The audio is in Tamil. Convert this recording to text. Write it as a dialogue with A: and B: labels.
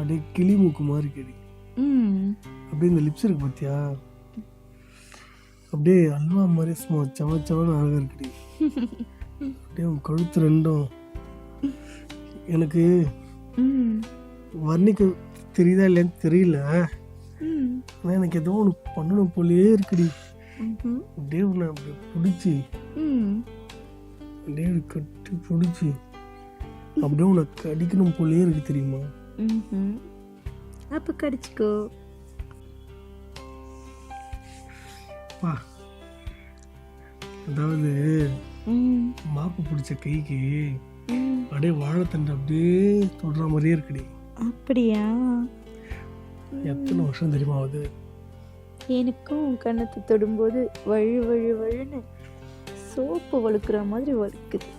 A: அப்படியே கிளி மூக்கு மாதிரி கடி. அப்படியே இந்த லிப்ஸ் இருக்கு பார்த்தியா, அப்படியே அல்வா மாதிரி சும்மா சவச்சவன்னு அழகாக இருக்குடி. அப்படியே உன் கழுத்து ரெண்டும் எனக்கு வர்ணிக்க தெரியுதா இல்லைன்னு தெரியல, ஆனால் எனக்கு ஏதோ ஒன்று பண்ணணும் போலயே இருக்குடி. அப்படியே உன்னை அப்படியே பிடிச்சி அப்படியே கட்டி பிடிச்சி அப்படியே உன்னை கடிக்கணும் போலயே இருக்கு தெரியுமா?
B: அப்ப கடிச்சுக்கோ.
A: அதாவது மாப்பு பிடிச்ச கைக்கு அப்படியே வாழைத்தண்டை அப்படியே தொடுற மாதிரியே இருக்குடி.
B: அப்படியா?
A: எத்தனை வருஷம் தெரியுமா ஆகுது?
B: எனக்கும் கண்ணத்தை தொடும்போது வழு வழு வழுன்னு சோப்பு வழுக்கிற மாதிரி வழுக்குது.